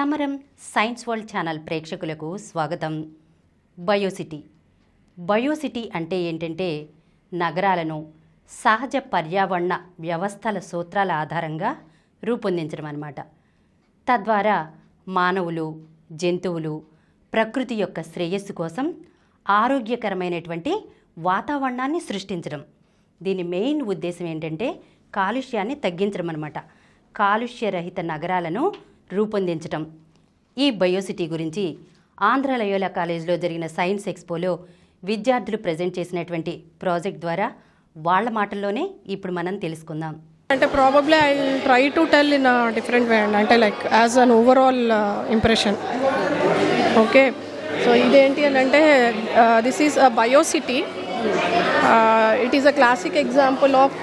సమరం science world channel ప్రేక్షకులకు స్వాగతం. బయోసిటీ అంటే ఏంటంటే నగరాలను సహజ పర్యావరణ వ్యవస్థల సూత్రాల ఆధారంగా రూపొందించడం అన్నమాట. తద్వారా మానవులు, జంతువులు ప్రకృతి యొక్క శ్రేయస్సు కోసం ఆరోగ్యకరమైనటువంటి వాతావరణాన్ని సృష్టించడం. దీని మెయిన్ ఉద్దేశం ఏంటంటే కాలుష్యాన్ని తగ్గించడం అన్నమాట. కాలుష్యరహిత నగరాలను రూపొందించటం. ఈ బయోసిటీ గురించి ఆంధ్ర లయోలా కాలేజ్లో జరిగిన సైన్స్ ఎక్స్పోలో విద్యార్థులు ప్రజెంట్ చేసినటువంటి ప్రాజెక్ట్ ద్వారా వాళ్ళ మాటల్లోనే ఇప్పుడు మనం తెలుసుకుందాం. అంటే probably I try to tell in different way అంటే like as an overall impression. Okay, so ఇదేంటి అని అంటే this is a biocity. It is a classic example of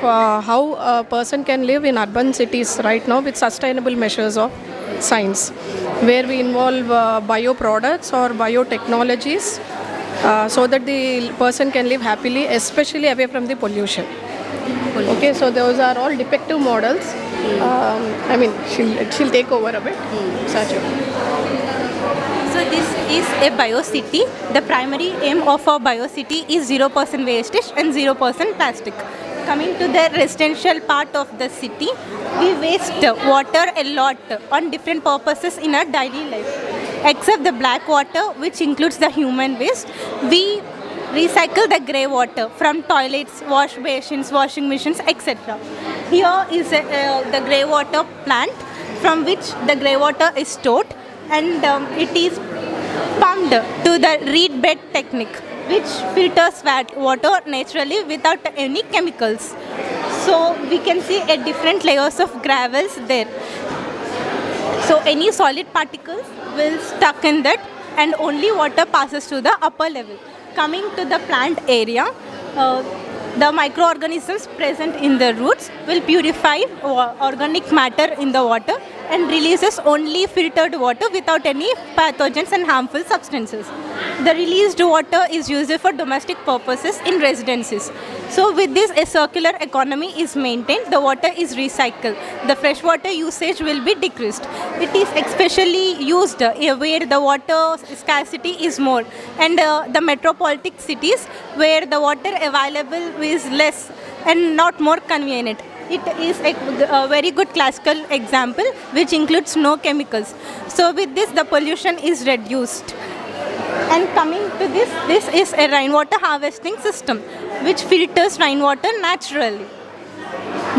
how a person can live in urban cities right now with sustainable measures of science, where we involve bioproducts or biotechnologies so that the person can live happily, especially away from the pollution. Okay, so those are all depictive models. I mean, she'll take over a bit. Sacha. So this is a biocity. The primary aim of our biocity is 0% wastage and 0% plastic. Coming to the residential part of the city, we waste water a lot on different purposes in our daily life. Except the black water, which includes the human waste, we recycle the grey water from toilets, wash basins, washing machines, etc. Here is the grey water plant from which the grey water is stored, and it is pumped to the reed bed technique, which filters water naturally without any chemicals. So we can see a different layers of gravels there. So any solid particles will stuck in that, and only water passes to the upper level. Coming to the plant area, the microorganisms present in the roots will purify organic matter in the water and releases only filtered water without any pathogens and harmful substances. The released water is used for domestic purposes in residences. So with this, a circular economy is maintained. The water is recycled. The freshwater usage will be decreased. It is especially used where the water scarcity is more, and the metropolitan cities where the water available is less and not more convenient. It is a very good classical example which includes no chemicals. So with this, the pollution is reduced. And coming to this is a rainwater harvesting system which filters rainwater naturally.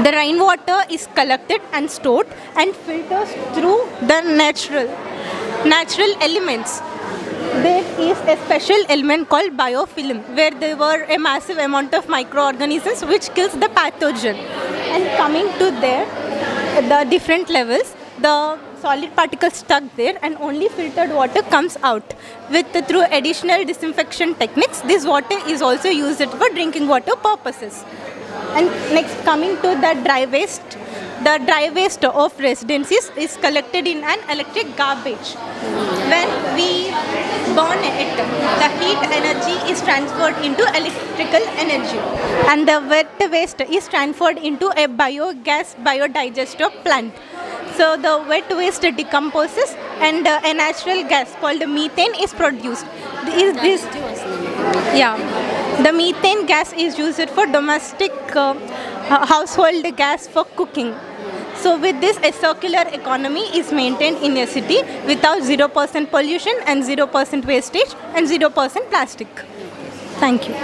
The rainwater is collected and stored and filters through the natural elements. There is a special element called biofilm, where there were a massive amount of microorganisms which kills the pathogen. And coming to there, the different levels, the solid particles stuck there, and only filtered water comes out. Through additional disinfection techniques, this water is also used for drinking water purposes. And next, coming to the dry waste. The dry waste of residences is collected in an electric garbage. When we burn it, the heat energy is transferred into electrical energy, and the wet waste is transferred into a biogas biodigester plant. So the wet waste decomposes, and a natural gas called methane is produced. The methane gas is used for domestic household gas for cooking. So with this, a circular economy is maintained in a city without 0% pollution and 0% wastage and 0% plastic. Thank you.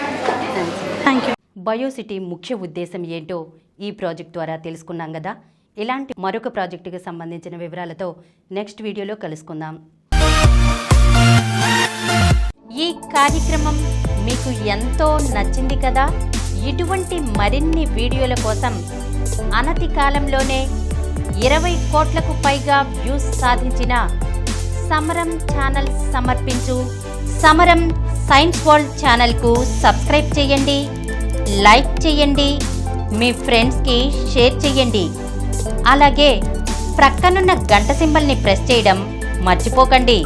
బయోసిటీ ముఖ్య ఉద్దేశం ఏంటో ఈ project ద్వారా తెలుసుకున్నాం కదా. ఇలాంటి మరొక ప్రాజెక్టుకి సంబంధించిన వివరాలతో నెక్స్ట్ వీడియోలో కలుసుకుందాం. ఈ కార్యక్రమం మీకు ఎంతో నచ్చింది కదా. ఇటువంటి మరిన్ని వీడియోల కోసం అనతి కాలంలోనే 20 కోట్లకు పైగా వ్యూస్ సాధించిన సమరం ఛానల్ సమర్పించు సమరం సైన్స్ వరల్డ్ ఛానల్కు సబ్స్క్రైబ్ చేయండి, లైక్ చేయండి, మీ ఫ్రెండ్స్కి షేర్ చేయండి. అలాగే ప్రక్కనున్న గంట సింబల్ని ప్రెస్ చేయడం మర్చిపోకండి.